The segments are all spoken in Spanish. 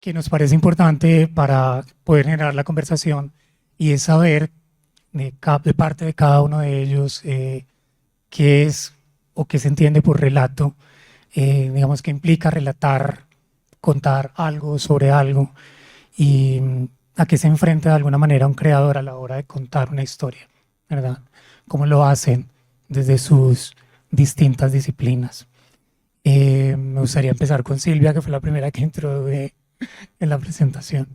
que nos parece importante para poder generar la conversación y es saber de parte de cada uno de ellos qué es o qué se entiende por relato, digamos que implica relatar, contar algo sobre algo y a qué se enfrenta de alguna manera un creador a la hora de contar una historia, ¿verdad? Cómo lo hacen desde sus distintas disciplinas. Me gustaría empezar con Silvia, que fue la primera que introduje en la presentación.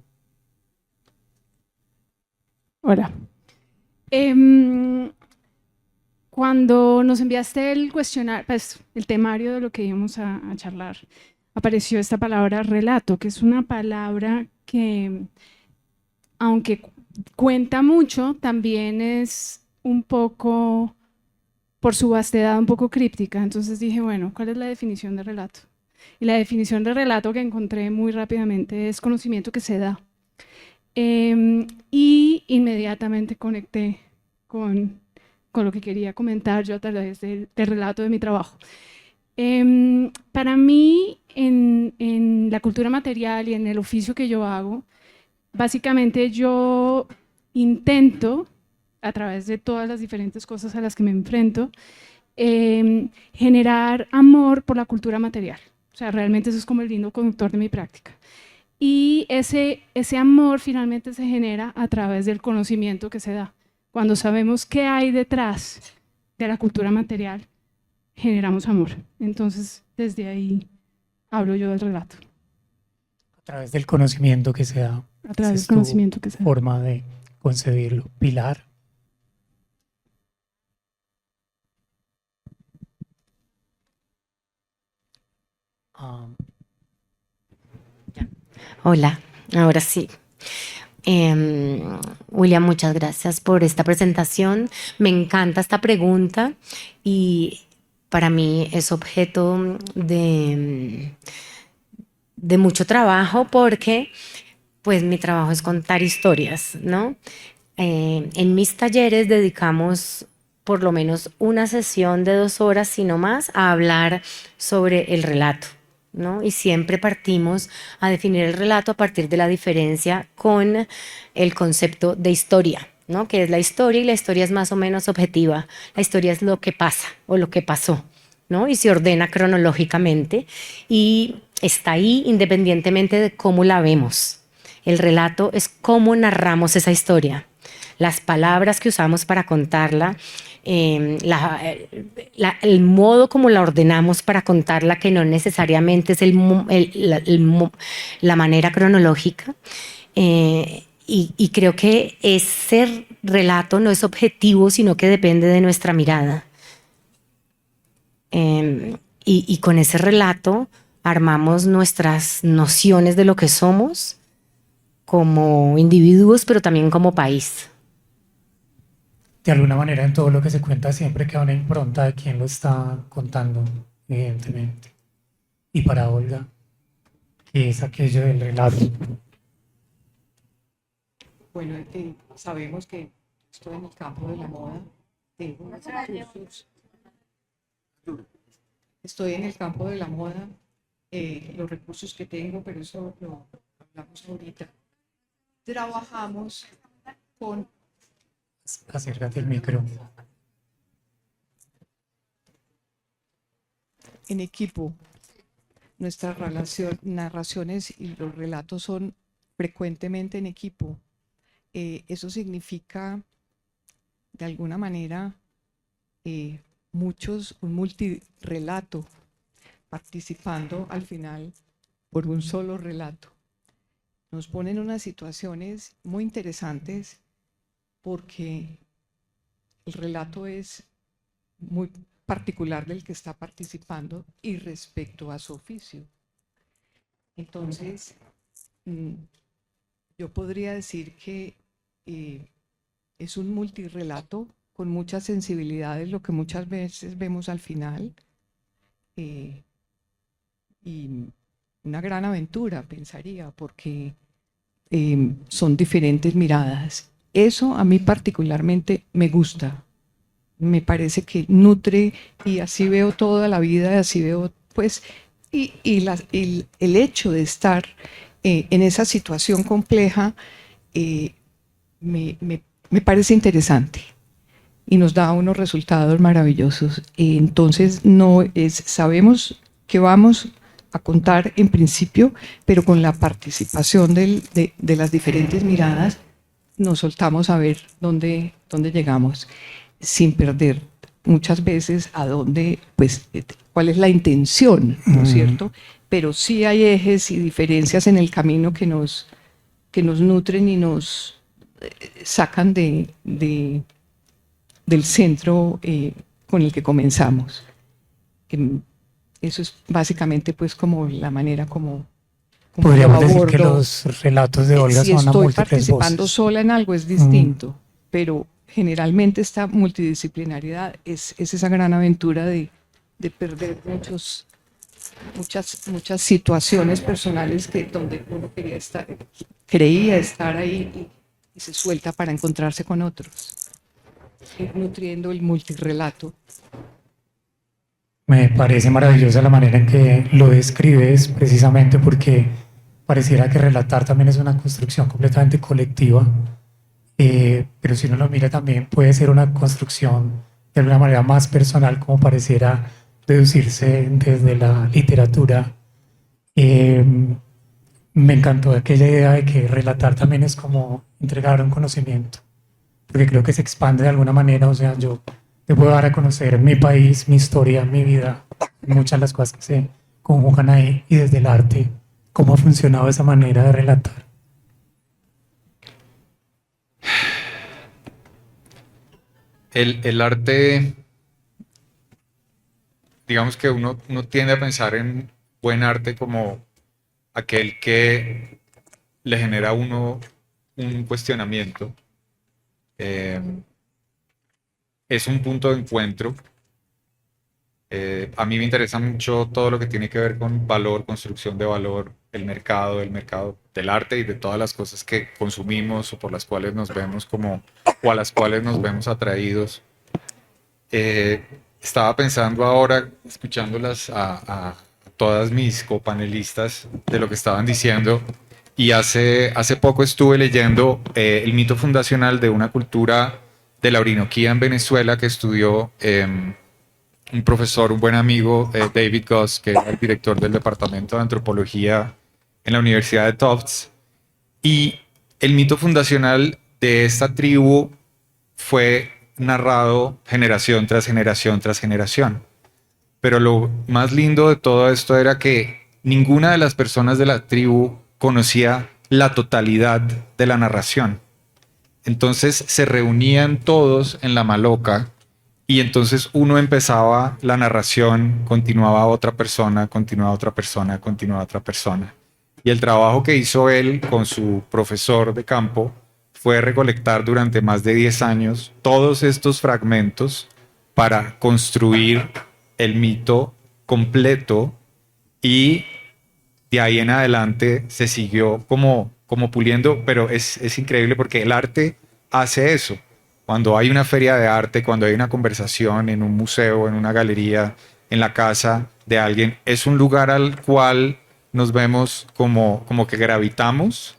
Hola. Em, Cuando nos enviaste el cuestionario, pues el temario de lo que íbamos a charlar, apareció esta palabra relato, que es una palabra que, aunque cuenta mucho, también es un poco, por su vastedad, un poco críptica. Entonces dije, bueno, ¿cuál es la definición de relato? Y la definición de relato que encontré muy rápidamente es conocimiento que se da. Y inmediatamente conecté con, con lo que quería comentar yo a través del relato de mi trabajo. Para mí, en la cultura material y en el oficio que yo hago, básicamente yo intento, a través de todas las diferentes cosas a las que me enfrento, generar amor por la cultura material. O sea, realmente eso es como el lindo conductor de mi práctica. Y ese amor finalmente se genera a través del conocimiento que se da. Cuando sabemos qué hay detrás de la cultura material, generamos amor. Entonces, desde ahí hablo yo del relato, A través del conocimiento que se da. a Esa través del es tu conocimiento que se da. forma de concebirlo. Pilar. Ah, Hola, ahora sí. William, muchas gracias por esta presentación. Me encanta esta pregunta y para mí es objeto de mucho trabajo porque pues mi trabajo es contar historias, ¿no? En mis talleres dedicamos por lo menos una sesión de 2 horas, si no más, a hablar sobre el relato, ¿no? Y siempre partimos a definir el relato a partir de la diferencia con el concepto de historia, ¿no? Que es la historia y la historia es más o menos objetiva. La historia es lo que pasa o lo que pasó, ¿no? Y se ordena cronológicamente y está ahí independientemente de cómo la vemos. El relato es cómo narramos esa historia, las palabras que usamos para contarla, el modo como la ordenamos para contarla, que no necesariamente es la manera cronológica. Y creo que ese relato no es objetivo, sino que depende de nuestra mirada. Y con ese relato armamos nuestras nociones de lo que somos como individuos, pero también como país. de alguna manera en todo lo que se cuenta siempre queda una impronta de quién lo está contando, evidentemente. Y para Olga, ¿qué es aquello del relato? Bueno, sabemos que estoy en el campo de la moda, tengo unos recursos, estoy en el campo de la moda, los recursos que tengo, pero eso lo hablamos ahorita. Trabajamos con, Acércate al micro. en equipo. Nuestras narraciones y los relatos son frecuentemente en equipo. Eso significa, de alguna manera, un multirrelato, participando al final por un solo relato. Nos ponen unas situaciones muy interesantes porque el relato es muy particular del que está participando y respecto a su oficio. Entonces, yo podría decir que es un multirrelato con muchas sensibilidades, lo que muchas veces vemos al final, y una gran aventura, pensaría, porque son diferentes miradas. Eso a mí particularmente me gusta, me parece que nutre y así veo toda la vida, así veo, pues, el hecho de estar en esa situación compleja me parece interesante y nos da unos resultados maravillosos. Entonces, sabemos que vamos a contar en principio, pero con la participación de las diferentes miradas, nos soltamos a ver dónde llegamos, sin perder muchas veces cuál es la intención, ¿no es cierto? Pero sí hay ejes y diferencias en el camino que nos nutren y nos sacan del centro con el que comenzamos. Eso es básicamente pues como la manera como Podríamos yo decir que abordo. los relatos de Olga Si son a estoy múltiples participando voces. sola en algo es distinto, pero generalmente esta multidisciplinariedad es esa gran aventura de perder muchas situaciones personales donde uno creía estar ahí y se suelta para encontrarse con otros, nutriendo el multirrelato. Me parece maravillosa la manera en que lo describes, precisamente porque pareciera que relatar también es una construcción completamente colectiva, pero si uno lo mira también puede ser una construcción de alguna manera más personal, como pareciera deducirse desde la literatura. Me encantó aquella idea de que relatar también es como entregar un conocimiento, porque creo que se expande de alguna manera. O sea, yo te puedo dar a conocer mi país, mi historia, mi vida, muchas de las cosas que se conjugan ahí, y desde el arte, cómo ha funcionado esa manera de relatar. El arte, digamos que uno tiende a pensar en buen arte como aquel que le genera a uno un cuestionamiento. Es un punto de encuentro. A mí me interesa mucho todo lo que tiene que ver con valor, construcción de valor, el mercado del arte y de todas las cosas que consumimos o por las cuales nos vemos o a las cuales nos vemos atraídos. Estaba pensando ahora, escuchándolas a todas mis copanelistas de lo que estaban diciendo, y hace poco estuve leyendo el mito fundacional de una cultura de la Orinoquía en Venezuela que estudió un profesor, un buen amigo, David Goss, que era el director del Departamento de Antropología en la Universidad de Tufts. Y el mito fundacional de esta tribu fue narrado generación tras generación tras generación. Pero lo más lindo de todo esto era que ninguna de las personas de la tribu conocía la totalidad de la narración. Entonces se reunían todos en la maloca y entonces uno empezaba la narración, continuaba otra persona, continuaba otra persona, continuaba otra persona. Y el trabajo que hizo él con su profesor de campo fue recolectar durante más de 10 años todos estos fragmentos para construir el mito completo, y de ahí en adelante se siguió como puliendo, pero es increíble porque el arte hace eso. Cuando hay una feria de arte, cuando hay una conversación en un museo, en una galería, en la casa de alguien, es un lugar al cual nos vemos como que gravitamos,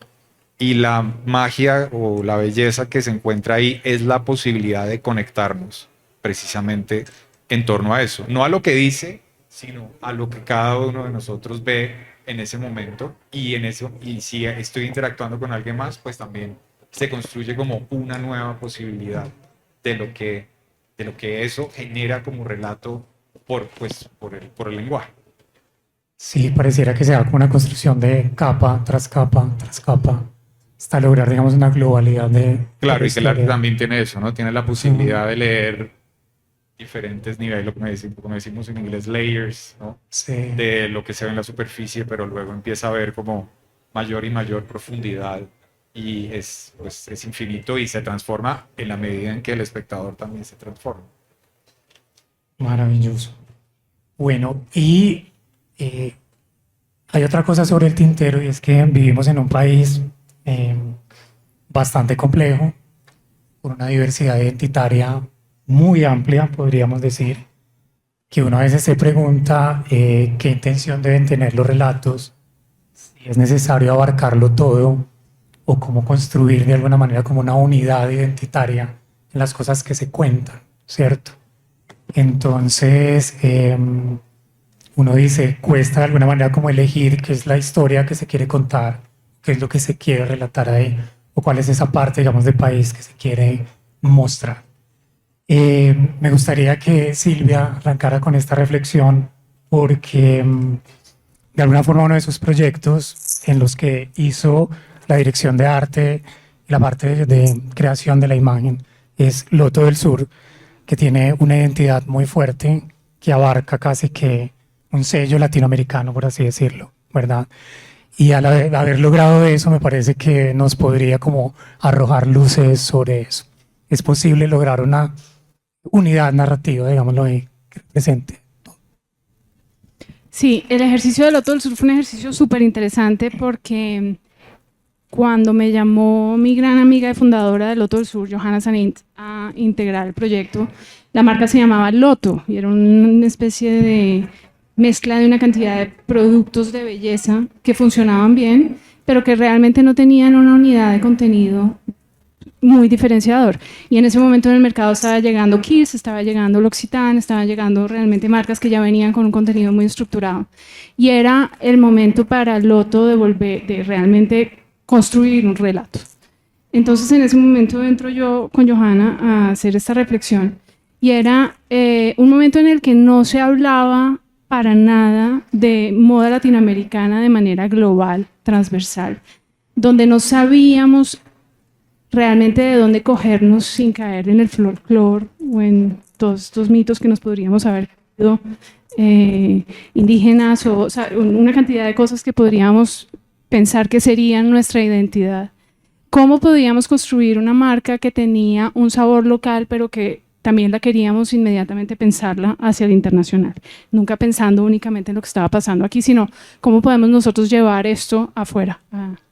y la magia o la belleza que se encuentra ahí es la posibilidad de conectarnos precisamente en torno a eso. No a lo que dice, sino a lo que cada uno de nosotros ve en ese momento, y en eso, y si estoy interactuando con alguien más, pues también se construye como una nueva posibilidad de lo que eso genera como relato por el lenguaje. Sí, pareciera que se da como una construcción de capa tras capa tras capa, hasta lograr, digamos, una globalidad de Claro, la y que el arte historia. también tiene eso, ¿no? Tiene la posibilidad de leer diferentes niveles, lo que como decimos en inglés, layers, ¿no? Sí. De lo que se ve en la superficie, pero luego empieza a ver como mayor y mayor profundidad, y es infinito y se transforma en la medida en que el espectador también se transforma. Maravilloso. Bueno, y hay otra cosa sobre el tintero, y es que vivimos en un país bastante complejo, con una diversidad identitaria muy amplia, podríamos decir, que uno a veces se pregunta qué intención deben tener los relatos, si es necesario abarcarlo todo o cómo construir de alguna manera como una unidad identitaria en las cosas que se cuentan, ¿cierto? Entonces, uno dice, cuesta de alguna manera como elegir qué es la historia que se quiere contar, qué es lo que se quiere relatar ahí, o cuál es esa parte, digamos, del país que se quiere mostrar. Me gustaría que Silvia arrancara con esta reflexión porque de alguna forma uno de sus proyectos en los que hizo la dirección de arte y la parte de creación de la imagen es Loto del Sur, que tiene una identidad muy fuerte que abarca casi que un sello latinoamericano, por así decirlo, ¿verdad? Y al haber logrado eso, me parece que nos podría como arrojar luces sobre eso. Es posible lograr una unidad narrativa, digámoslo ahí, que represente. Sí, el ejercicio del Loto del Sur fue un ejercicio súper interesante porque cuando me llamó mi gran amiga y fundadora de Loto del Sur, Johanna Sanint, a integrar el proyecto, la marca se llamaba Loto y era una especie de mezcla de una cantidad de productos de belleza que funcionaban bien, pero que realmente no tenían una unidad de contenido muy diferenciador. Y en ese momento en el mercado estaba llegando Kiehl's, estaba llegando L'Occitane, estaban llegando realmente marcas que ya venían con un contenido muy estructurado. Y era el momento para Loto de realmente construir un relato. Entonces en ese momento entro yo con Johanna a hacer esta reflexión y era un momento en el que no se hablaba para nada de moda latinoamericana de manera global, transversal, donde no sabíamos realmente de dónde cogernos sin caer en el folclore o en todos estos mitos que nos podríamos haber creído indígenas o sea, una cantidad de cosas que podríamos pensar que serían nuestra identidad. ¿Cómo podíamos construir una marca que tenía un sabor local pero que también la queríamos inmediatamente pensarla hacia el internacional? Nunca pensando únicamente en lo que estaba pasando aquí, sino cómo podemos nosotros llevar esto afuera,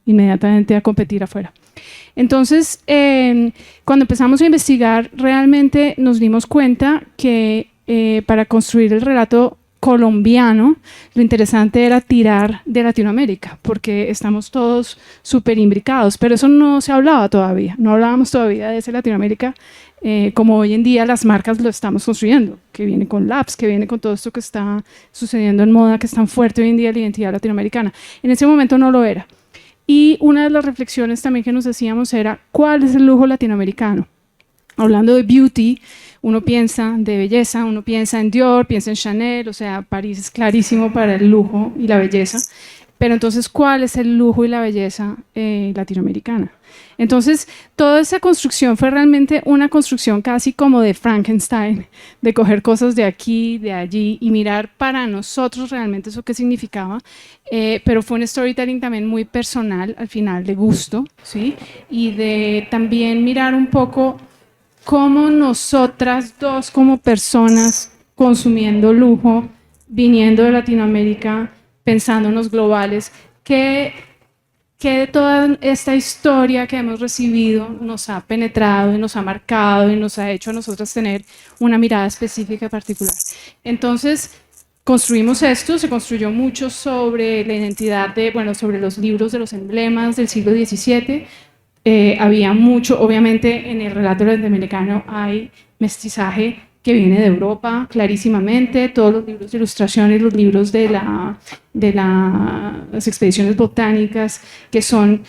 inmediatamente a competir afuera. Entonces, cuando empezamos a investigar, realmente nos dimos cuenta que para construir el relato colombiano, lo interesante era tirar de Latinoamérica, porque estamos todos súper imbricados, pero eso no se hablaba todavía, no hablábamos todavía de ese Latinoamérica como hoy en día las marcas lo estamos construyendo, que viene con Labs, que viene con todo esto que está sucediendo en moda, que es tan fuerte hoy en día la identidad latinoamericana. En ese momento no lo era. Y una de las reflexiones también que nos hacíamos era, ¿cuál es el lujo latinoamericano? Hablando de beauty, uno piensa de belleza, uno piensa en Dior, piensa en Chanel, o sea, París es clarísimo para el lujo y la belleza, pero entonces, ¿cuál es el lujo y la belleza latinoamericana? Entonces, toda esa construcción fue realmente una construcción casi como de Frankenstein, de coger cosas de aquí, de allí y mirar para nosotros realmente eso qué significaba, pero fue un storytelling también muy personal, al final, de gusto, ¿sí? Y de también mirar un poco cómo nosotras dos como personas consumiendo lujo, viniendo de Latinoamérica, pensándonos globales, que de toda esta historia que hemos recibido nos ha penetrado y nos ha marcado y nos ha hecho a nosotras tener una mirada específica y particular. Entonces, construimos esto, se construyó mucho sobre la identidad sobre los libros de los emblemas del siglo XVII. Había mucho, obviamente en el relato latinoamericano hay mestizaje que viene de Europa, clarísimamente, todos los libros de ilustraciones, los libros de las expediciones botánicas, que son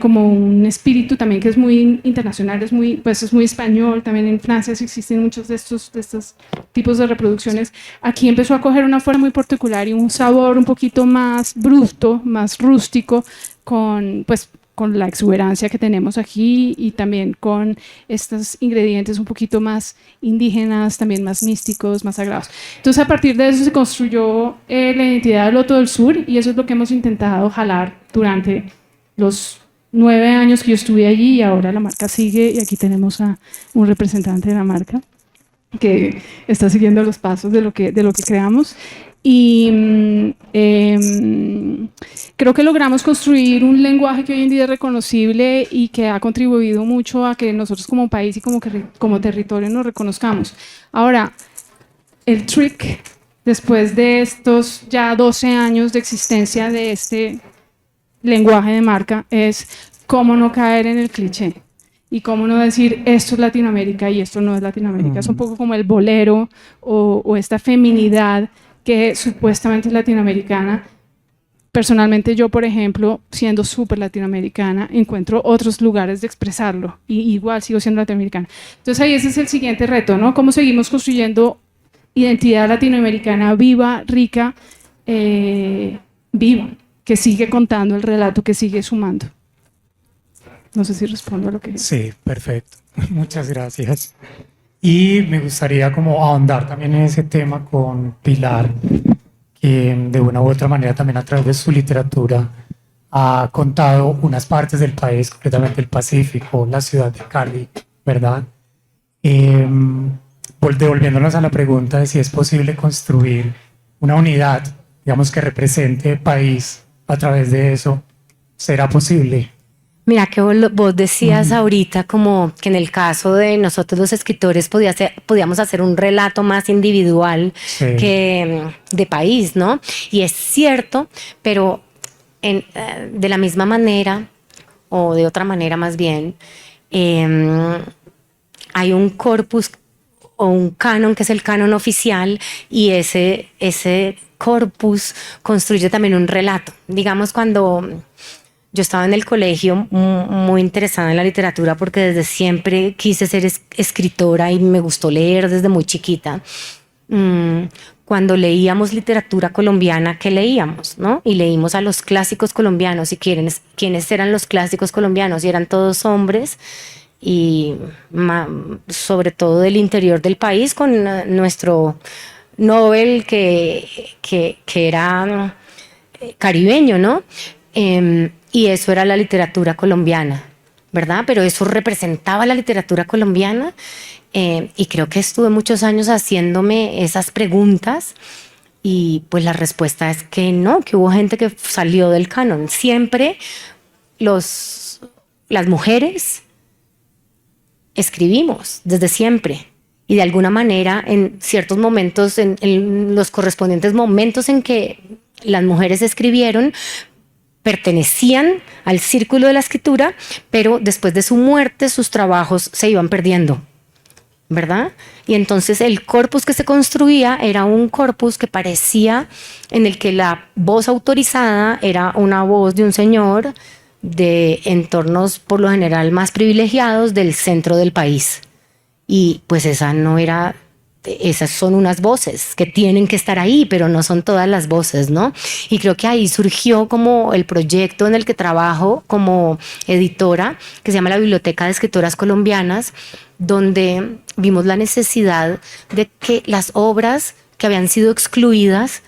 como un espíritu también que es muy internacional, es muy español, también en Francia existen muchos de estos tipos de reproducciones. Aquí empezó a coger una forma muy particular y un sabor un poquito más bruto, más rústico, con la exuberancia que tenemos aquí y también con estos ingredientes un poquito más indígenas, también más místicos, más sagrados. Entonces, a partir de eso se construyó la identidad del Loto del Sur y eso es lo que hemos intentado jalar durante los 9 años que yo estuve allí y ahora la marca sigue y aquí tenemos a un representante de la marca que está siguiendo los pasos de lo que creamos. Y creo que logramos construir un lenguaje que hoy en día es reconocible y que ha contribuido mucho a que nosotros como país y como territorio nos reconozcamos. Ahora, el trick, después de estos ya 12 años de existencia de este lenguaje de marca es cómo no caer en el cliché y cómo no decir esto es Latinoamérica y esto no es Latinoamérica. Es un poco como el bolero o esta feminidad que supuestamente es latinoamericana. Personalmente yo, por ejemplo, siendo súper latinoamericana, encuentro otros lugares de expresarlo y igual sigo siendo latinoamericana. Entonces ahí ese es el siguiente reto, ¿no? ¿Cómo seguimos construyendo identidad latinoamericana viva, rica, viva, que sigue contando el relato, que sigue sumando? No sé si respondo a lo que... Sí, perfecto. Muchas gracias. Y me gustaría como ahondar también en ese tema con Pilar, que de una u otra manera también a través de su literatura ha contado unas partes del país, concretamente el Pacífico, la ciudad de Cali, ¿verdad? Devolviéndonos a la pregunta de si es posible construir una unidad, digamos, que represente el país a través de eso, ¿será posible? Mira que vos decías ahorita como que en el caso de nosotros los escritores podíamos hacer un relato más individual Sí. que de país, ¿no? Y es cierto, pero de la misma manera, o de otra manera más bien, hay un corpus o un canon que es el canon oficial y ese corpus construye también un relato. Digamos, cuando yo estaba en el colegio muy interesada en la literatura porque desde siempre quise ser escritora y me gustó leer desde muy chiquita. Cuando leíamos literatura colombiana, ¿qué leíamos? ¿No? Y leímos a los clásicos colombianos. ¿Y quiénes eran los clásicos colombianos? Y eran todos hombres y sobre todo del interior del país con nuestro Nobel que era caribeño, ¿no? Y eso era la literatura colombiana, ¿verdad? Pero eso representaba la literatura colombiana y creo que estuve muchos años haciéndome esas preguntas y pues la respuesta es que no, que hubo gente que salió del canon. Siempre las mujeres escribimos, desde siempre. Y de alguna manera, en ciertos momentos, en los correspondientes momentos en que las mujeres escribieron, pertenecían al círculo de la escritura, pero después de su muerte sus trabajos se iban perdiendo, ¿verdad? Y entonces el corpus que se construía era un corpus que parecía en el que la voz autorizada era una voz de un señor de entornos por lo general más privilegiados del centro del país. Y pues esas son unas voces que tienen que estar ahí, pero no son todas las voces, ¿no? Y creo que ahí surgió como el proyecto en el que trabajo como editora, que se llama la Biblioteca de Escritoras Colombianas, donde vimos la necesidad de que las obras que habían sido excluidas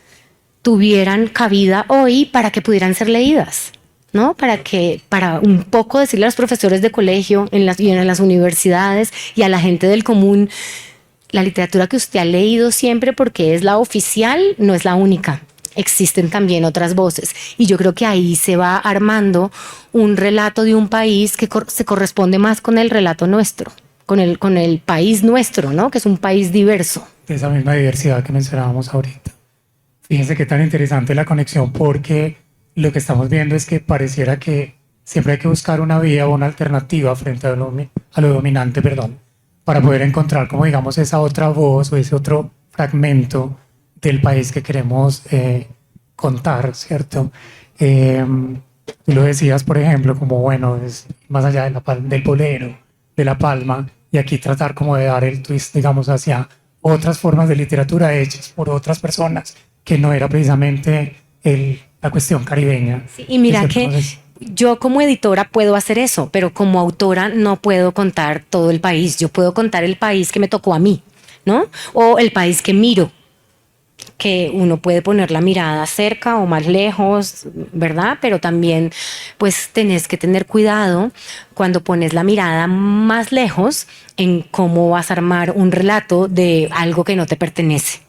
tuvieran cabida hoy para que pudieran ser leídas, ¿no? Para un poco decirle a los profesores de colegio y en las universidades y a la gente del común, la literatura que usted ha leído siempre porque es la oficial, no es la única. Existen también otras voces. Y yo creo que ahí se va armando un relato de un país que se corresponde más con el relato nuestro, con el país nuestro, ¿no? Que es un país diverso. De esa misma diversidad que mencionábamos ahorita. Fíjense qué tan interesante la conexión, porque lo que estamos viendo es que pareciera que siempre hay que buscar una vía o una alternativa frente a lo dominante, perdón, para poder encontrar, como digamos, esa otra voz o ese otro fragmento del país que queremos contar, ¿cierto? Tú lo decías, por ejemplo, como, bueno, es más allá del bolero, de la palma, y aquí tratar como de dar el twist, digamos, hacia otras formas de literatura hechas por otras personas, que no era precisamente la cuestión caribeña. Sí, y mira que Entonces, yo como editora puedo hacer eso, pero como autora no puedo contar todo el país. Yo puedo contar el país que me tocó a mí, ¿no? O el país que miro, que uno puede poner la mirada cerca o más lejos, ¿verdad? Pero también pues tenés que tener cuidado cuando pones la mirada más lejos en cómo vas a armar un relato de algo que no te pertenece.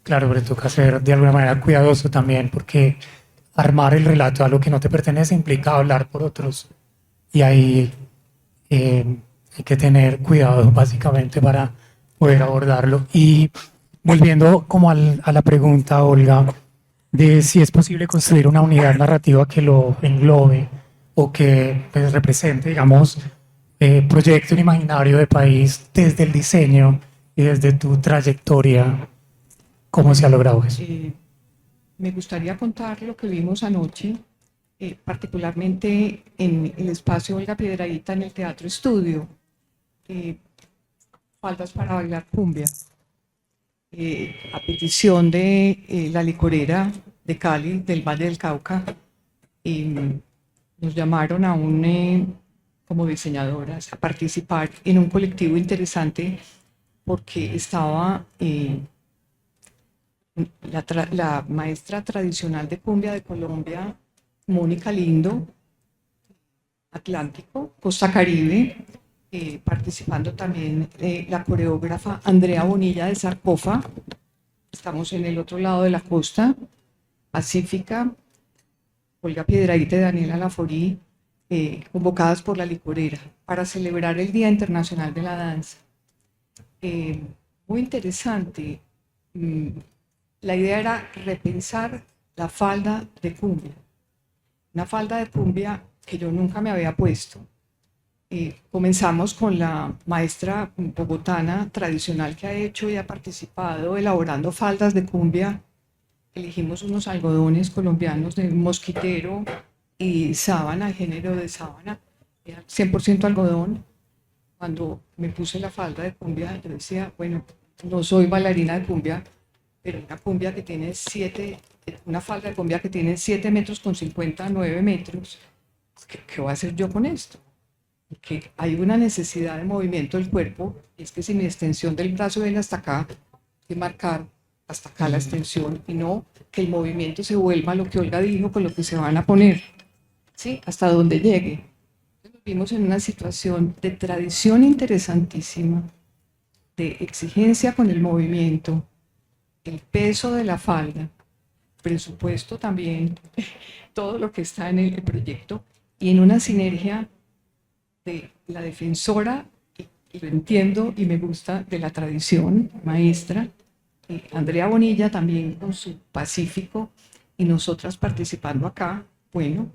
claro, pero toca ser de alguna manera cuidadoso también, porque armar el relato a lo que no te pertenece implica hablar por otros. Y ahí hay que tener cuidado básicamente para poder abordarlo. Y volviendo como a la pregunta, Olga, de si es posible construir una unidad narrativa que lo englobe o que pues, represente, digamos, proyecte un imaginario de país desde el diseño y desde tu trayectoria. ¿Cómo se ha logrado eso? Me gustaría contar lo que vimos anoche, particularmente en el espacio Olga Piedrahíta en el Teatro Estudio, faldas para bailar cumbia, a petición de la licorera de Cali, del Valle del Cauca. Nos llamaron como diseñadoras a participar en un colectivo interesante porque estaba la maestra tradicional de cumbia de Colombia, Mónica Lindo, Atlántico, Costa Caribe, participando también la coreógrafa Andrea Bonilla de Sarcofa. Estamos en el otro lado de la costa, Pacífica, Olga Piedrahíta y Daniela Laforí, convocadas por la licorera para celebrar el Día Internacional de la Danza. Muy interesante. La idea era repensar la falda de cumbia. Una falda de cumbia que yo nunca me había puesto. Comenzamos con la maestra bogotana tradicional que ha hecho y ha participado elaborando faldas de cumbia. Elegimos unos algodones colombianos de mosquitero y sábana, el género de sábana, 100% algodón. Cuando me puse la falda de cumbia, yo decía, bueno, no soy bailarina de cumbia, pero una cumbia que tiene una falda de cumbia que tiene 7 metros con 50, 9 metros, ¿qué voy a hacer yo con esto? Porque hay una necesidad de movimiento del cuerpo, y es que si mi extensión del brazo viene hasta acá, hay que marcar hasta acá la extensión, y no que el movimiento se vuelva lo que Olga dijo con lo que se van a poner, ¿sí? Hasta donde llegue. Nos vimos en una situación de tradición interesantísima, de exigencia con el movimiento, el peso de la falda, presupuesto también, todo lo que está en el proyecto, y en una sinergia de la defensora, y lo entiendo y me gusta, de la tradición maestra, Andrea Bonilla también con su Pacífico, y nosotras participando acá. Bueno,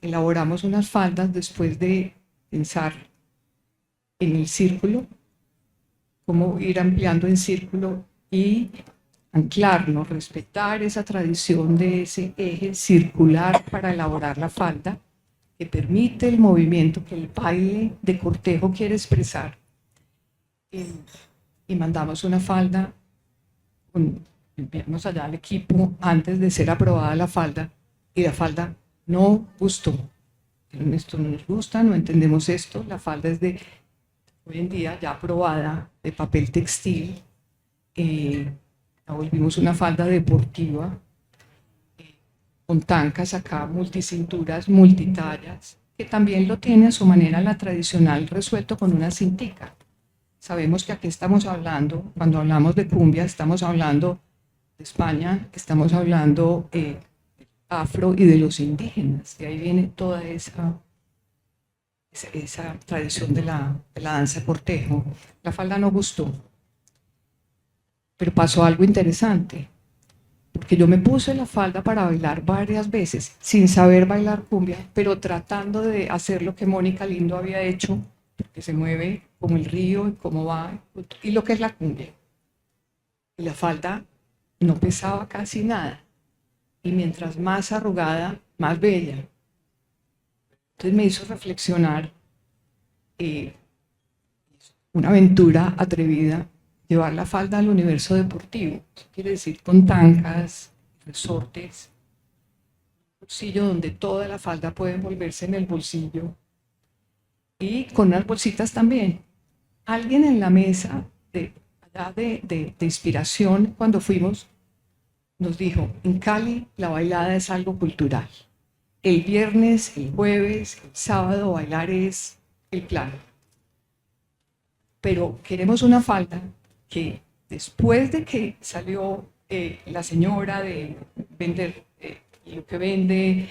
elaboramos unas faldas después de pensar en el círculo, cómo ir ampliando en círculo y anclarnos, respetar esa tradición de ese eje circular para elaborar la falda, que permite el movimiento que el baile de cortejo quiere expresar. Y mandamos una falda, enviamos allá al equipo antes de ser aprobada la falda, y la falda no gustó. Esto no nos gusta, no entendemos esto. La falda es de, hoy en día, ya aprobada, de papel textil. La volvimos una falda deportiva, con tancas acá, multicinturas, multitallas, que también lo tiene a su manera la tradicional, resuelto con una cintica. Sabemos que aquí estamos hablando, cuando hablamos de cumbia, estamos hablando de España, estamos hablando afro y de los indígenas, de ahí viene toda esa tradición de la danza cortejo. La falda no gustó, pero pasó algo interesante, porque yo me puse la falda para bailar varias veces, sin saber bailar cumbia, pero tratando de hacer lo que Mónica Lindo había hecho, que se mueve como el río y cómo va, y lo que es la cumbia. Y la falda no pesaba casi nada, y mientras más arrugada, más bella. Entonces me hizo reflexionar, una aventura atrevida, llevar la falda al universo deportivo. Eso quiere decir con tancas, resortes, un bolsillo donde toda la falda puede envolverse en el bolsillo, y con unas bolsitas también. Alguien en la mesa de inspiración, cuando fuimos, nos dijo, en Cali la bailada es algo cultural. El viernes, el jueves, el sábado bailar es el plan. Pero queremos una falda que después de que salió la señora de vender lo que vende,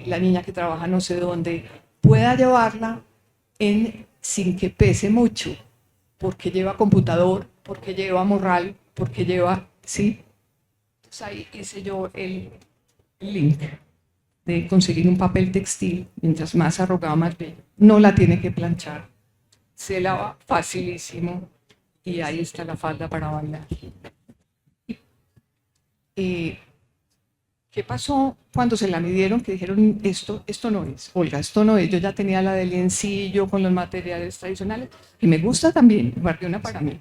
la niña que trabaja no sé dónde, pueda llevarla sin que pese mucho, porque lleva computador, porque lleva morral, porque lleva, ¿sí? Entonces ahí hice yo el link de conseguir un papel textil, mientras más arrugado, más bello. No la tiene que planchar, se lava facilísimo y ahí está la falda para bailar. ¿Qué pasó cuando se la midieron? Que dijeron, esto no es, Olga, esto no es. Yo ya tenía la del liencillo con los materiales tradicionales y me gusta también, guardé una para mí.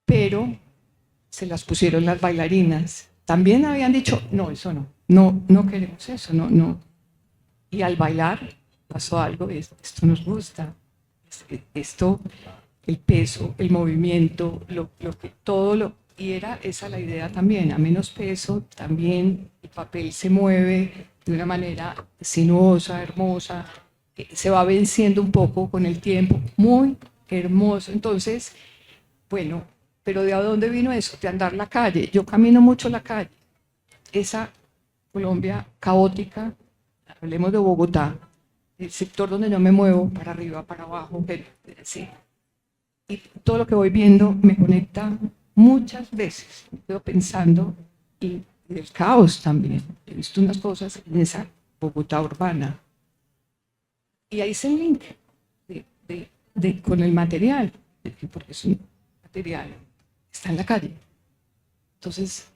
Pero se las pusieron las bailarinas. También habían dicho, no, eso no queremos eso, no. Y al bailar pasó algo, esto nos gusta, esto, el peso, el movimiento, y era esa la idea también, a menos peso, también el papel se mueve de una manera sinuosa, hermosa, se va venciendo un poco con el tiempo, muy hermoso. Entonces, bueno, pero ¿de dónde vino eso? De andar la calle. Yo camino mucho la calle. Esa Colombia caótica, hablemos de Bogotá, el sector donde yo me muevo, para arriba, para abajo, pero, sí. Y todo lo que voy viendo me conecta muchas veces. Me quedo pensando y del caos también. He visto unas cosas en esa Bogotá urbana. Y ahí hice el link con el material, porque es un material, está en la calle. Entonces,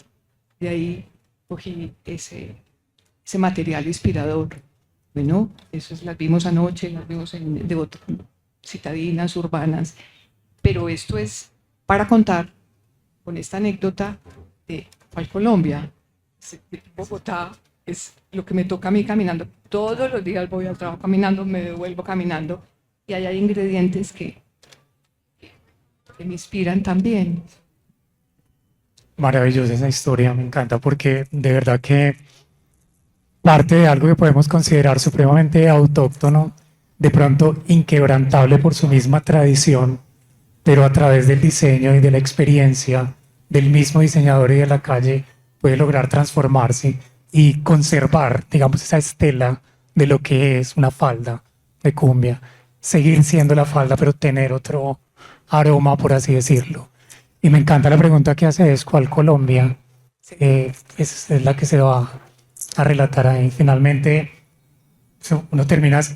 de ahí cogí ese material inspirador. Bueno, esas las vimos anoche, las vimos de otras citadinas, urbanas, pero esto es para contar con esta anécdota de cuál Colombia. Bogotá es lo que me toca a mí caminando. Todos los días voy al trabajo caminando, me devuelvo caminando, y ahí hay ingredientes que me inspiran también. Maravillosa esa historia, me encanta porque de verdad que parte de algo que podemos considerar supremamente autóctono, de pronto inquebrantable por su misma tradición, pero a través del diseño y de la experiencia del mismo diseñador y de la calle puede lograr transformarse y conservar, digamos, esa estela de lo que es una falda de cumbia, seguir siendo la falda, pero tener otro aroma, por así decirlo. Y me encanta la pregunta que hace, es ¿cuál Colombia? Es la que se va a relatar ahí. Finalmente,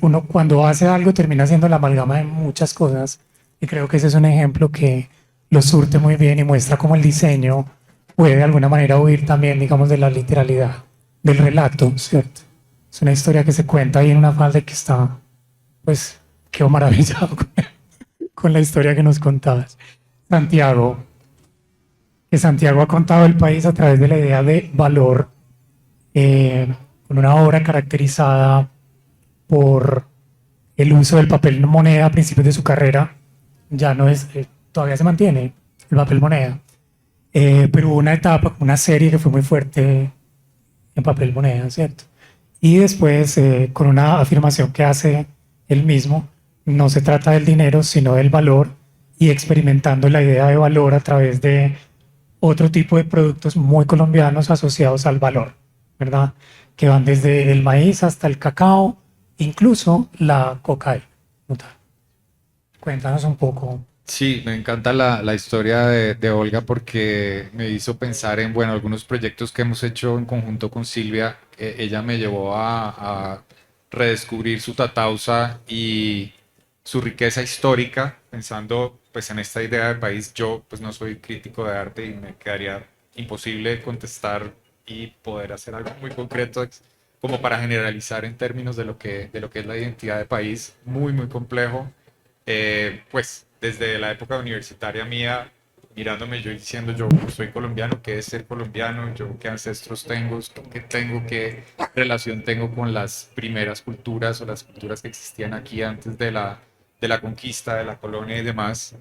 uno cuando hace algo termina siendo la amalgama de muchas cosas, y creo que ese es un ejemplo que lo surte muy bien y muestra cómo el diseño puede de alguna manera huir también, digamos, de la literalidad, del relato, ¿cierto? Es una historia que se cuenta ahí en una falda que está, pues, quedo maravillado con la historia que nos contabas. Santiago, que Santiago ha contado el país a través de la idea de valor, con una obra caracterizada por el uso del papel moneda a principios de su carrera. Ya no es, todavía se mantiene el papel moneda, pero hubo una etapa, una serie que fue muy fuerte en papel moneda, ¿cierto? Y después, con una afirmación que hace él mismo, no se trata del dinero, sino del valor, y experimentando la idea de valor a través de otro tipo de productos muy colombianos asociados al valor, ¿verdad? Que van desde el maíz hasta el cacao, incluso la cocaína. Cuéntanos un poco. Sí, me encanta la historia de Olga porque me hizo pensar en, bueno, algunos proyectos que hemos hecho en conjunto con Silvia. Ella me llevó a redescubrir su Tatausa y su riqueza histórica, pensando pues en esta idea de país. Yo pues no soy crítico de arte y me quedaría imposible contestar y poder hacer algo muy concreto como para generalizar en términos de lo que es la identidad de país, muy, muy complejo. Pues desde la época universitaria mía, mirándome yo y diciendo yo soy colombiano, ¿qué es ser colombiano? Yo qué ancestros tengo, qué relación tengo con las primeras culturas o las culturas que existían aquí antes de la conquista, de la colonia y demás.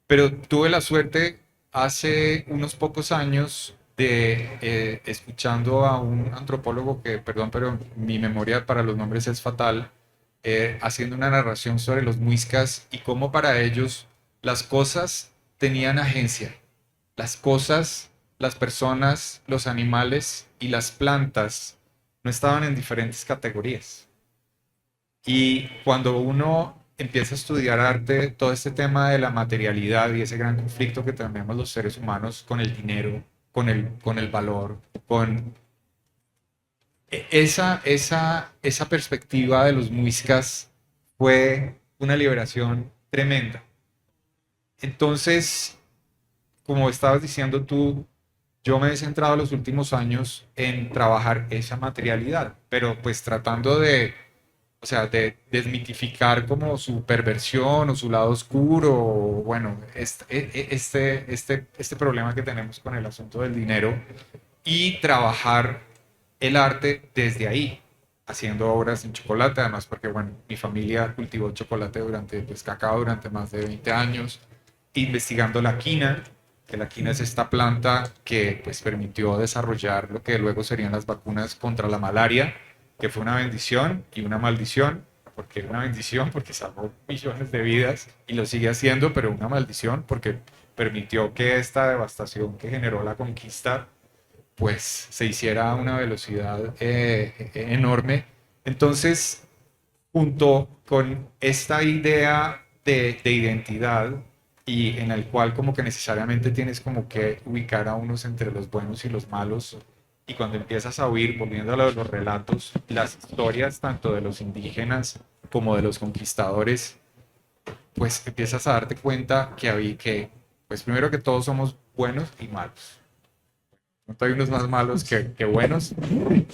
Pero tuve la suerte hace unos pocos años de escuchando a un antropólogo que, perdón, pero mi memoria para los nombres es fatal, haciendo una narración sobre los muiscas y cómo para ellos las cosas tenían agencia. Las cosas, las personas, los animales y las plantas no estaban en diferentes categorías. Y cuando uno empieza a estudiar arte, todo este tema de la materialidad y ese gran conflicto que tenemos los seres humanos con el dinero, con el valor, con esa perspectiva de los muiscas fue una liberación tremenda. Entonces, como estabas diciendo tú, yo me he centrado los últimos años en trabajar esa materialidad, pero pues tratando de, o sea, de desmitificar como su perversión o su lado oscuro, o, bueno, este problema que tenemos con el asunto del dinero y trabajar el arte desde ahí, haciendo obras en chocolate, además porque, bueno, mi familia cultivó chocolate pues cacao durante más de 20 años, investigando la quina, que la quina es esta planta que pues permitió desarrollar lo que luego serían las vacunas contra la malaria, que fue una bendición y una maldición, porque una bendición porque salvó millones de vidas y lo sigue haciendo, pero una maldición porque permitió que esta devastación que generó la conquista pues se hiciera a una velocidad enorme. Entonces, junto con esta idea de identidad y en el cual como que necesariamente tienes como que ubicar a unos entre los buenos y los malos, y cuando empiezas a oír, volviendo a lo de los relatos, las historias tanto de los indígenas como de los conquistadores, pues empiezas a darte cuenta pues primero que todos somos buenos y malos. No hay unos más malos que buenos,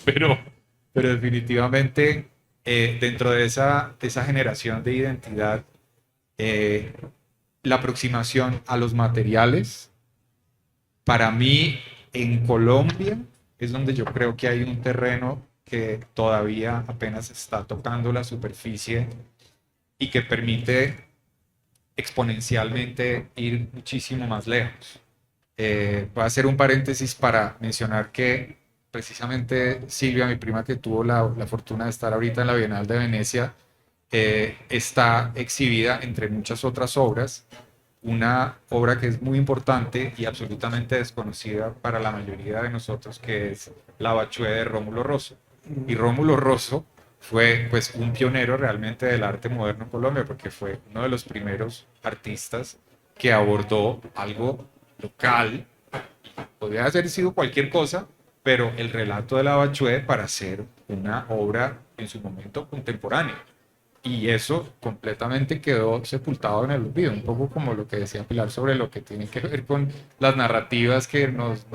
pero definitivamente dentro de esa generación de identidad, la aproximación a los materiales, para mí en Colombia es donde yo creo que hay un terreno que todavía apenas está tocando la superficie y que permite exponencialmente ir muchísimo más lejos. Voy a hacer un paréntesis para mencionar que precisamente Silvia, mi prima que tuvo la fortuna de estar ahorita en la Bienal de Venecia, está exhibida entre muchas otras obras, una obra que es muy importante y absolutamente desconocida para la mayoría de nosotros, que es La Bachué de Rómulo Rosso. Y Rómulo Rosso fue pues un pionero realmente del arte moderno en Colombia, porque fue uno de los primeros artistas que abordó algo local, podría haber sido cualquier cosa, pero el relato de la Bachué para hacer una obra en su momento contemporánea. Y eso completamente quedó sepultado en el olvido, un poco como lo que decía Pilar sobre lo que tiene que ver con las narrativas que nos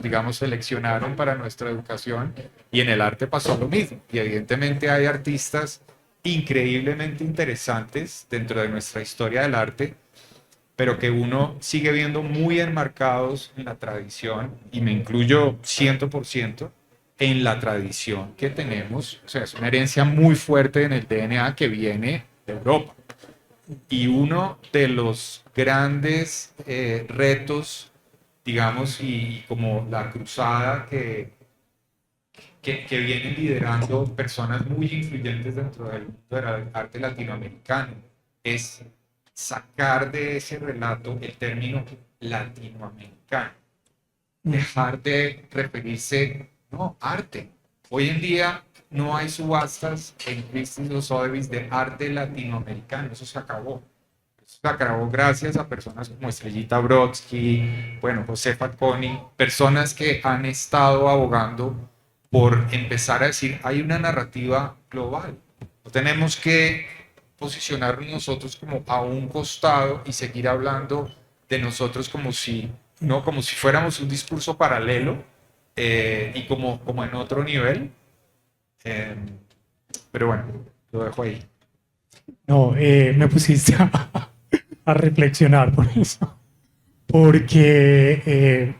digamos, seleccionaron para nuestra educación, y en el arte pasó lo mismo. Y evidentemente hay artistas increíblemente interesantes dentro de nuestra historia del arte, pero que uno sigue viendo muy enmarcados en la tradición, y me incluyo 100% en la tradición que tenemos. O sea, es una herencia muy fuerte en el DNA que viene de Europa. Y uno de los grandes retos, digamos, y como la cruzada que vienen liderando personas muy influyentes dentro del mundo del arte latinoamericano, es sacar de ese relato el término latinoamericano, dejar de referirse, no, arte. Hoy en día no hay subastas en Christie's o Sotheby's de arte latinoamericano, eso se acabó. Eso se acabó gracias a personas como Estrellita Brodsky, bueno, José Falconi, personas que han estado abogando por empezar a decir, hay una narrativa global. No tenemos que posicionarnos nosotros como a un costado y seguir hablando de nosotros como si fuéramos un discurso paralelo y como en otro nivel. Pero bueno, lo dejo ahí. No, me pusiste a reflexionar por eso, porque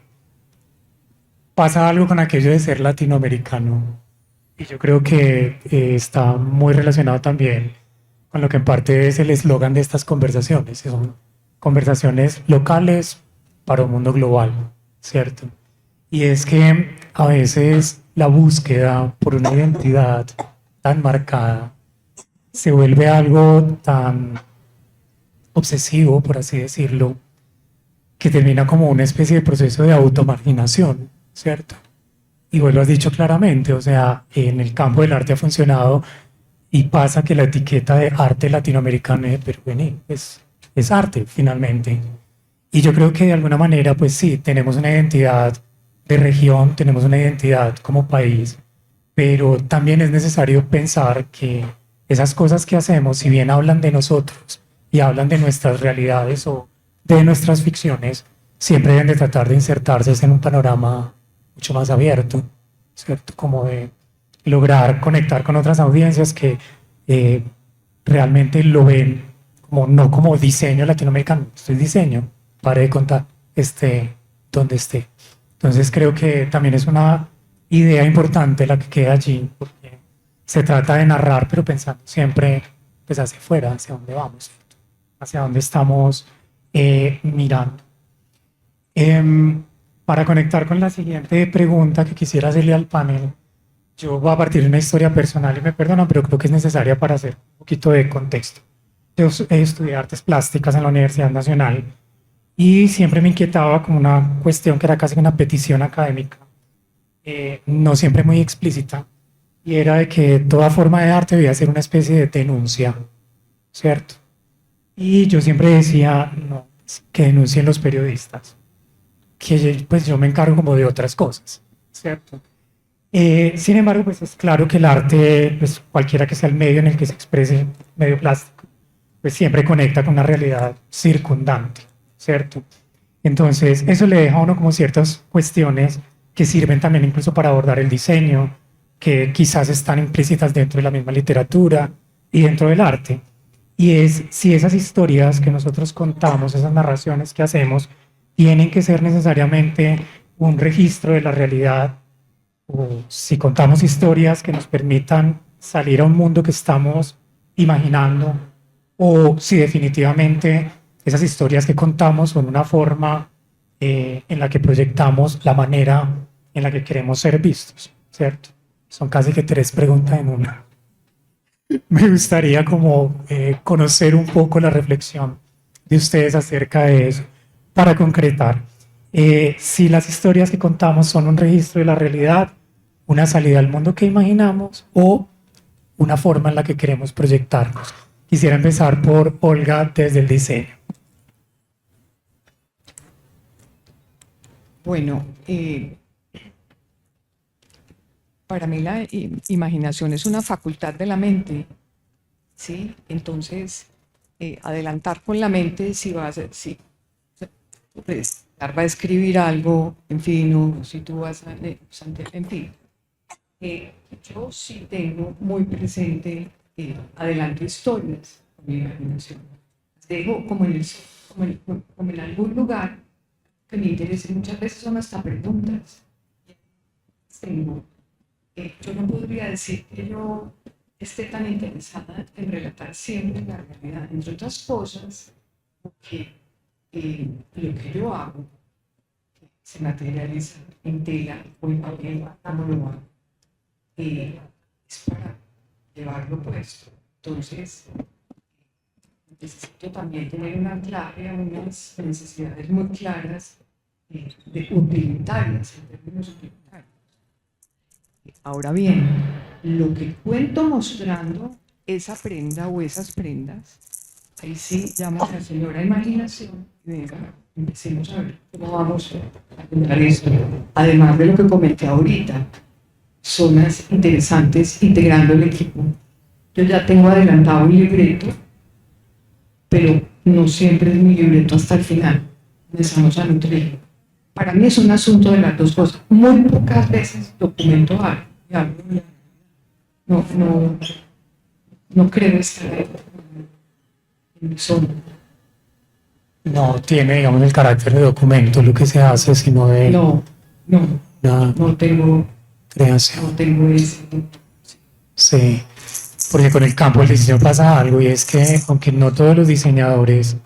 pasa algo con aquello de ser latinoamericano, y yo creo que está muy relacionado también con lo que en parte es el eslogan de estas conversaciones. Son conversaciones locales para un mundo global, ¿cierto? Y es que a veces la búsqueda por una identidad tan marcada se vuelve algo tan obsesivo, por así decirlo, que termina como una especie de proceso de automarginación, ¿cierto? Y vos lo has dicho claramente, o sea, en el campo del arte ha funcionado y pasa que la etiqueta de arte latinoamericano pero vení, es arte finalmente. Y yo creo que de alguna manera, pues sí, tenemos una identidad de región, tenemos una identidad como país, pero también es necesario pensar que esas cosas que hacemos, si bien hablan de nosotros y hablan de nuestras realidades o de nuestras ficciones, siempre deben de tratar de insertarse en un panorama mucho más abierto, ¿cierto? Como de lograr conectar con otras audiencias que realmente lo ven como, no como diseño latinoamericano, esto es diseño, pare de contar, esté donde esté. Entonces creo que también es una idea importante la que queda allí, porque se trata de narrar, pero pensando siempre pues hacia afuera, hacia dónde vamos, hacia dónde estamos mirando. Para conectar con la siguiente pregunta que quisiera hacerle al panel, yo voy a partir de una historia personal y me perdonan, pero creo que es necesaria para hacer un poquito de contexto. Yo estudié artes plásticas en la Universidad Nacional y siempre me inquietaba con una cuestión que era casi una petición académica, no siempre muy explícita, y era de que toda forma de arte debía ser una especie de denuncia, ¿cierto? Y yo siempre decía, no, que denuncien los periodistas, que pues yo me encargo como de otras cosas, ¿cierto? Sin embargo, pues es claro que el arte, pues cualquiera que sea el medio en el que se exprese, medio plástico, pues siempre conecta con una realidad circundante, ¿cierto? Entonces, eso le deja a uno como ciertas cuestiones que sirven también incluso para abordar el diseño, que quizás están implícitas dentro de la misma literatura y dentro del arte. Y es si esas historias que nosotros contamos, esas narraciones que hacemos, tienen que ser necesariamente un registro de la realidad, o si contamos historias que nos permitan salir a un mundo que estamos imaginando, o si definitivamente esas historias que contamos son una forma en la que proyectamos la manera en la que queremos ser vistos, ¿cierto? Son casi que 3 preguntas en una. Me gustaría como conocer un poco la reflexión de ustedes acerca de eso, para concretar. Si las historias que contamos son un registro de la realidad, una salida al mundo que imaginamos o una forma en la que queremos proyectarnos. Quisiera empezar por Olga desde el diseño. Bueno, para mí la imaginación es una facultad de la mente, ¿sí? Entonces, adelantar con la mente si vas a, si, pues, va a escribir algo, en fin, o si tú vas a, en fin. Yo sí tengo muy presente, adelanto historias con mi imaginación. Las dejo como en algún lugar que me interese. Muchas veces son hasta preguntas. Tengo. Yo no podría decir que yo esté tan interesada en relatar siempre la realidad, entre otras cosas, porque lo que yo hago se materializa en tela o en papel, como lo hago, es para llevarlo puesto. Entonces, necesito también tener un anclaje a unas necesidades muy claras de utilitarias, en términos utilitarios. Ahora bien, lo que cuento mostrando esa prenda o esas prendas, ahí sí llamo a la señora imaginación y venga, empecemos a ver cómo vamos a lograr esto. Además de lo que comenté ahorita, zonas interesantes integrando el equipo. Yo ya tengo adelantado un libreto, pero no siempre es mi libreto hasta el final. Empezamos a nutrirlo. Para mí es un asunto de las dos cosas. Muy pocas veces documento algo. No creo estar en mi zona. No tiene, digamos, el carácter de documento lo que se hace, sino de No tengo creación. no tengo ese. Sí, porque con el campo del diseño pasa algo y es que aunque no todos los diseñadores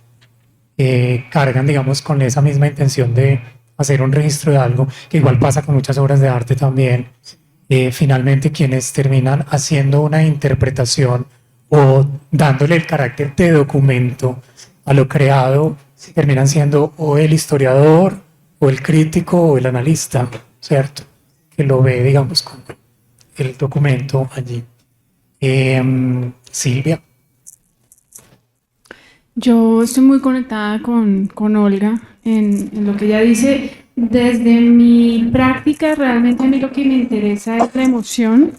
cargan, digamos, con esa misma intención de hacer un registro de algo, que igual pasa con muchas obras de arte también, finalmente quienes terminan haciendo una interpretación o dándole el carácter de documento a lo creado, terminan siendo o el historiador o el crítico o el analista, ¿cierto? Que lo ve, digamos, como el documento allí. Silvia. Yo estoy muy conectada con Olga en lo que ella dice. Desde mi práctica, realmente a mí lo que me interesa es la emoción.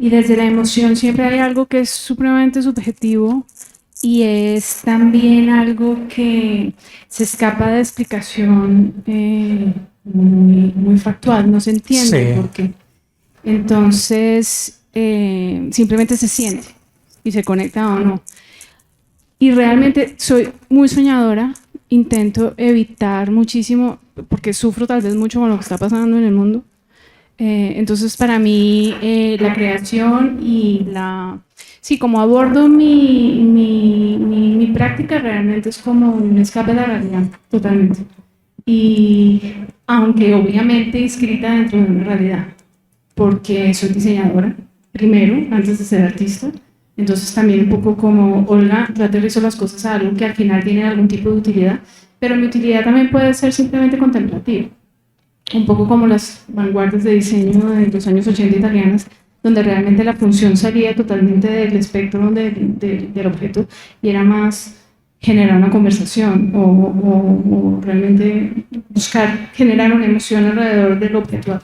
Y desde la emoción siempre hay algo que es supremamente subjetivo y es también algo que se escapa de explicación muy factual, no se entiende Sí. por qué. Entonces, simplemente se siente y se conecta o no. Y realmente soy muy soñadora, intento evitar muchísimo, porque sufro tal vez mucho con lo que está pasando en el mundo. Entonces, para mí, la creación y sí, como abordo mi práctica, realmente es como un escape de la realidad, totalmente. Y aunque obviamente inscrita dentro de una realidad, porque soy diseñadora, primero, antes de ser artista. Entonces también un poco como Olga, yo aterrizo las cosas a algo que al final tiene algún tipo de utilidad, pero mi utilidad también puede ser simplemente contemplativa. Un poco como las vanguardias de diseño de los años 80 italianas, donde realmente la función salía totalmente del espectro del objeto y era más generar una conversación o realmente buscar generar una emoción alrededor del objeto.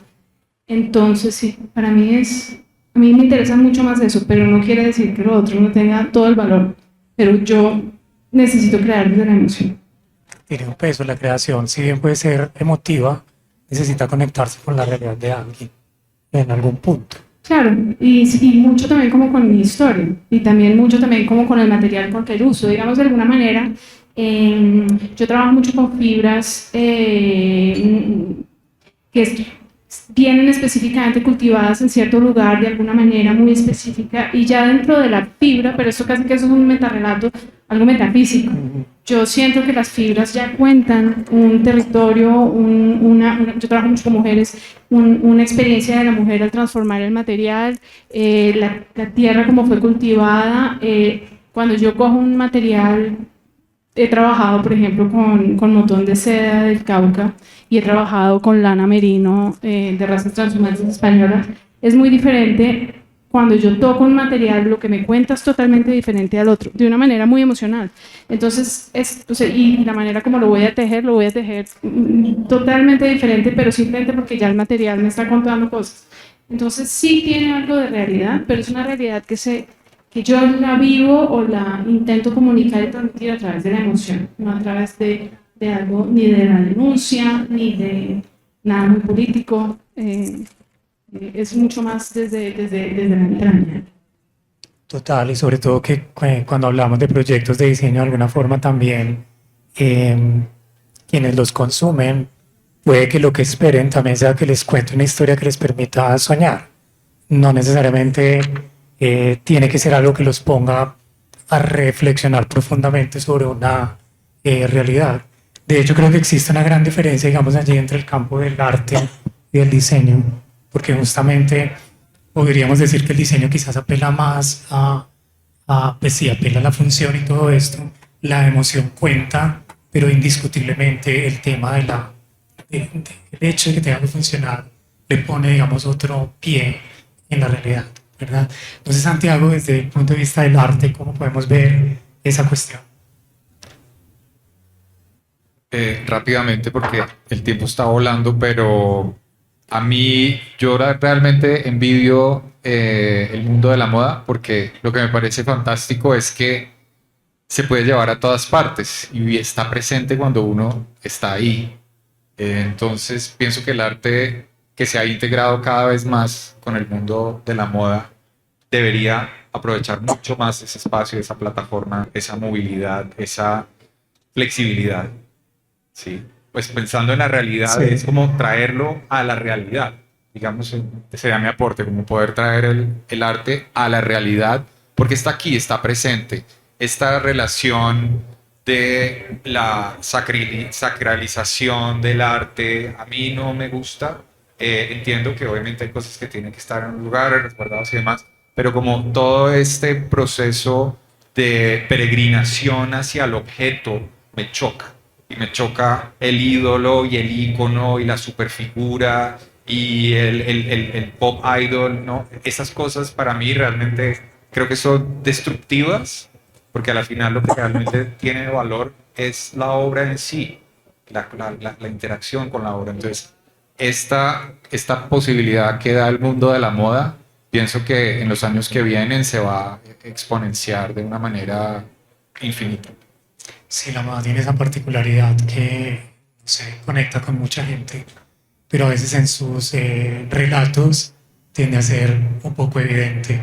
Entonces, sí, a mí me interesa mucho más eso, pero no quiere decir que lo otro no tenga todo el valor, pero yo necesito crear desde la emoción. Tiene un peso la creación, si bien puede ser emotiva, necesita conectarse con la realidad de alguien en algún punto. Claro, y mucho también como con mi historia, y también mucho también como con el material con que lo uso, digamos de alguna manera. Yo trabajo mucho con fibras que vienen específicamente cultivadas en cierto lugar de alguna manera muy específica y ya dentro de la fibra, pero esto casi que eso es un metarrelato, algo metafísico. Yo siento que las fibras ya cuentan un territorio, yo trabajo mucho con mujeres, una experiencia de la mujer al transformar el material, la tierra como fue cultivada. Cuando yo cojo un material, he trabajado, por ejemplo, con motón de seda del Cauca y he trabajado con lana merino de razas transhumanas españolas. Es muy diferente cuando yo toco un material, lo que me cuenta es totalmente diferente al otro, de una manera muy emocional. Entonces, y la manera como lo voy a tejer totalmente diferente, pero simplemente porque ya el material me está contando cosas. Entonces, sí tiene algo de realidad, pero es una realidad que yo la vivo o la intento comunicar y transmitir a través de la emoción, no a través de algo, ni de la denuncia, ni de nada muy político. Es mucho más desde la entraña. Total, y sobre todo que cuando hablamos de proyectos de diseño, de alguna forma también quienes los consumen, puede que lo que esperen también sea que les cuente una historia que les permita soñar. No necesariamente tiene que ser algo que los ponga a reflexionar profundamente sobre una realidad. De hecho, creo que existe una gran diferencia, digamos, allí entre el campo del arte y el diseño, porque justamente podríamos decir que el diseño quizás apela más pues sí, apela a la función y todo esto, la emoción cuenta, pero indiscutiblemente el tema el hecho de que tenga que funcionar le pone, digamos, otro pie en la realidad, ¿verdad? Entonces, Santiago, desde el punto de vista del arte, ¿cómo podemos ver esa cuestión? Rápidamente porque el tiempo está volando, pero a mí yo realmente envidio el mundo de la moda porque lo que me parece fantástico es que se puede llevar a todas partes y está presente cuando uno está ahí. Entonces pienso que el arte que se ha integrado cada vez más con el mundo de la moda debería aprovechar mucho más ese espacio, esa plataforma, esa movilidad, esa flexibilidad. Sí, pues pensando en la realidad, Sí. es como traerlo a la realidad. Digamos, sería mi aporte, como poder traer el arte a la realidad, porque está aquí, está presente. Esta relación de la sacralización del arte a mí no me gusta. Entiendo que obviamente hay cosas que tienen que estar en un lugar, resguardadas y demás, pero como todo este proceso de peregrinación hacia el objeto me choca y me choca el ídolo y el ícono y la superfigura y el pop idol, ¿no? Esas cosas para mí realmente creo que son destructivas, porque a la final lo que realmente tiene valor es la obra en sí, la interacción con la obra. Entonces, esta posibilidad que da el mundo de la moda, pienso que en los años que vienen se va a exponenciar de una manera infinita. Sí, la moda tiene esa particularidad que se conecta con mucha gente, pero a veces en sus relatos tiende a ser un poco evidente.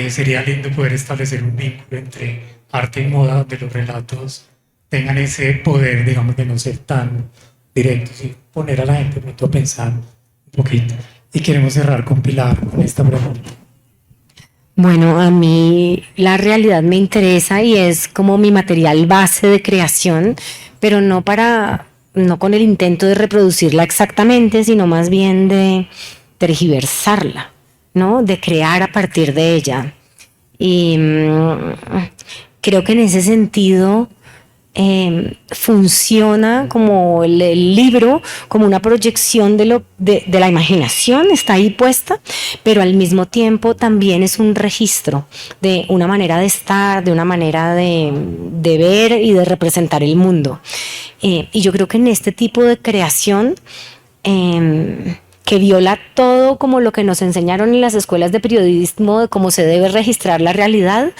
Sería lindo poder establecer un vínculo entre arte y moda, donde los relatos tengan ese poder, digamos, de no ser tan directos y poner a la gente a pensar un poquito. Y queremos cerrar con Pilar con esta pregunta. Bueno, a mí la realidad me interesa y es como mi material base de creación, pero no con el intento de reproducirla exactamente, sino más bien de tergiversarla, ¿no? De crear a partir de ella. Y creo que en ese sentido funciona como el libro, como una proyección de la imaginación, está ahí puesta, pero al mismo tiempo también es un registro de una manera de estar, de una manera de ver y de representar el mundo. Y yo creo que en este tipo de creación, que viola todo como lo que nos enseñaron en las escuelas de periodismo, de cómo se debe registrar la realidad,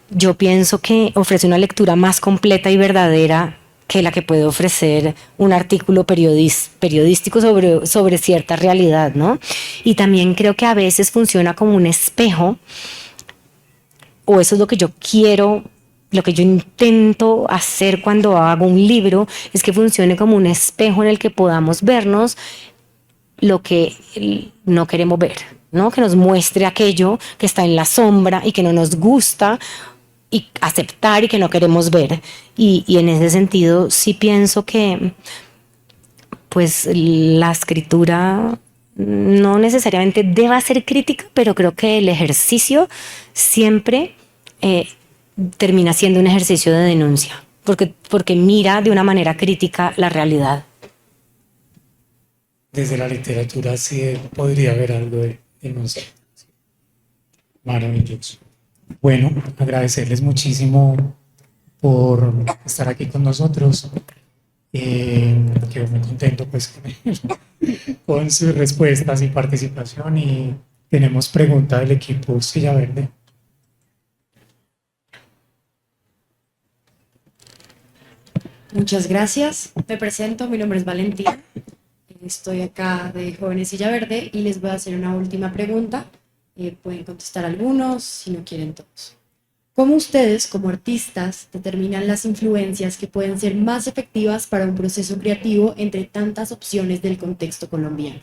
yo pienso que ofrece una lectura más completa y verdadera que la que puede ofrecer un artículo periodístico sobre cierta realidad, ¿no? Y también creo que a veces funciona como un espejo, o eso es lo que yo quiero, lo que yo intento hacer cuando hago un libro, es que funcione como un espejo en el que podamos vernos lo que no queremos ver, ¿no? Que nos muestre aquello que está en la sombra y que no nos gusta, y aceptar y que no queremos ver. Y en ese sentido sí pienso que pues la escritura no necesariamente deba ser crítica, pero creo que el ejercicio siempre termina siendo un ejercicio de denuncia, porque mira de una manera crítica la realidad. Desde la literatura sí podría haber algo de nosotros. Maravilloso. Bueno, agradecerles muchísimo por estar aquí con nosotros. Quedo muy contento pues con sus respuestas y participación, y tenemos pregunta del equipo Silla Verde. Muchas gracias. Me presento, mi nombre es Valentina. Estoy acá de Jóvenes Silla Verde y les voy a hacer una última pregunta. Pueden contestar algunos, si no quieren todos. ¿Cómo ustedes, como artistas, determinan las influencias que pueden ser más efectivas para un proceso creativo entre tantas opciones del contexto colombiano?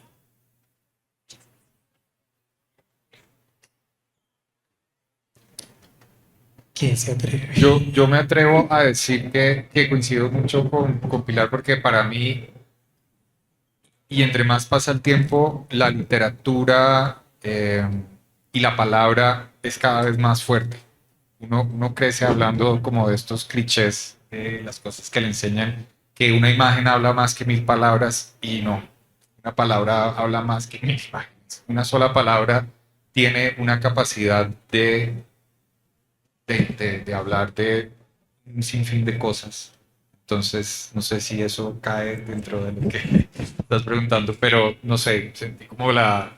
¿Quién se atreve? Yo me atrevo a decir que coincido mucho con Pilar, porque para mí, y entre más pasa el tiempo, la literatura y la palabra es cada vez más fuerte. Uno crece hablando como de estos clichés, las cosas que le enseñan, que una imagen habla más que 1000 palabras, y no, una palabra habla más que 1000 imágenes. Una sola palabra tiene una capacidad de hablar de un sinfín de cosas. Entonces, no sé si eso cae dentro de lo que estás preguntando, pero no sé, sentí como la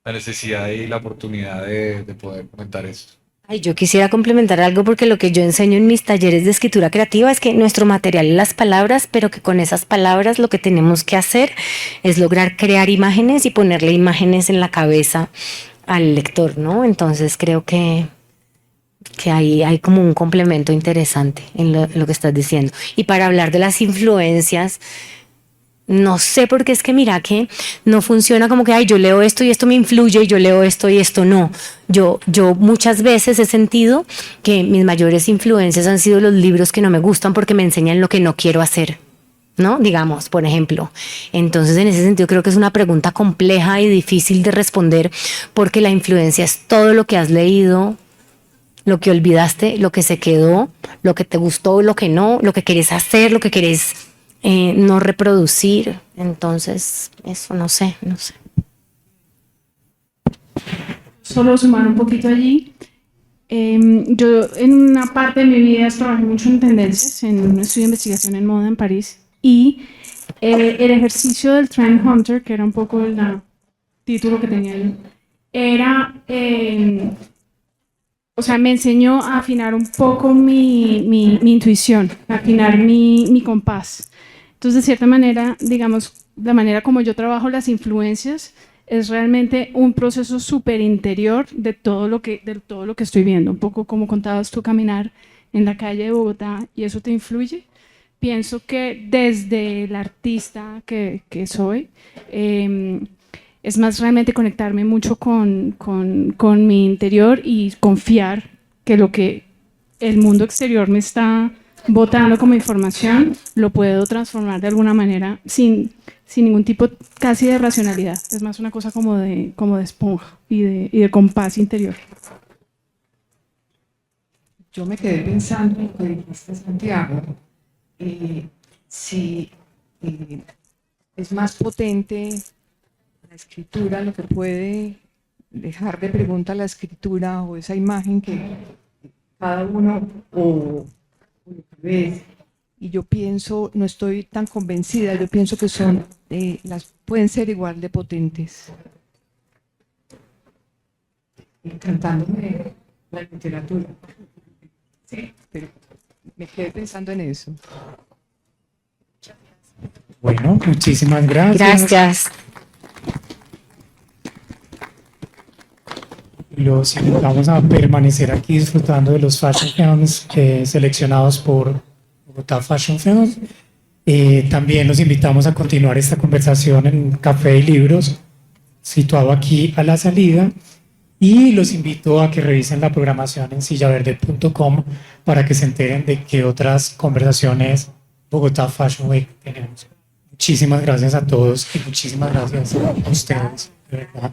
necesidad y la oportunidad de poder comentar esto. Ay, yo quisiera complementar algo, porque lo que yo enseño en mis talleres de escritura creativa es que nuestro material es las palabras, pero que con esas palabras lo que tenemos que hacer es lograr crear imágenes y ponerle imágenes en la cabeza al lector, ¿no? Entonces creo que ahí hay como un complemento interesante en lo que estás diciendo. Y para hablar de las influencias, no sé, porque es que mira que no funciona como que, ay, yo leo esto y esto me influye, y yo leo esto y esto no. Yo muchas veces he sentido que mis mayores influencias han sido los libros que no me gustan porque me enseñan lo que no quiero hacer, ¿no? Digamos, por ejemplo. Entonces, en ese sentido, creo que es una pregunta compleja y difícil de responder, porque la influencia es todo lo que has leído, lo que olvidaste, lo que se quedó, lo que te gustó, lo que no, lo que querés hacer, lo que querés no reproducir. Entonces, eso no sé. Solo sumar un poquito allí. Yo en una parte de mi vida trabajé mucho en tendencias, en un estudio de investigación en moda en París, y el ejercicio del Trend Hunter, que era un poco el título que tenía yo, era, o sea, me enseñó a afinar un poco mi intuición, a afinar mi compás. Entonces, de cierta manera, digamos, la manera como yo trabajo las influencias es realmente un proceso súper interior de todo lo que estoy viendo, un poco como contabas tú, caminar en la calle de Bogotá, y eso te influye. Pienso que desde el artista que soy, es más realmente conectarme mucho con mi interior y confiar que lo que el mundo exterior me está botando como información, lo puedo transformar de alguna manera sin ningún tipo casi de racionalidad. Es más una cosa como de esponja y de compás interior. Yo me quedé pensando en lo que dijiste, Santiago, si es más potente la escritura, lo que puede dejar de pregunta la escritura o esa imagen que cada uno o lo que ves. Y yo pienso, no estoy tan convencida, yo pienso que pueden ser igual de potentes. Encantándome la literatura. Sí, pero me quedé pensando en eso. Bueno, muchísimas gracias. Gracias. Los invitamos a permanecer aquí disfrutando de los Fashion Films seleccionados por Bogotá Fashion Films. También los invitamos a continuar esta conversación en Café y Libros, situado aquí a la salida. Y los invito a que revisen la programación en sillaverde.com para que se enteren de qué otras conversaciones Bogotá Fashion Week tenemos. Muchísimas gracias a todos y muchísimas gracias a ustedes, de verdad.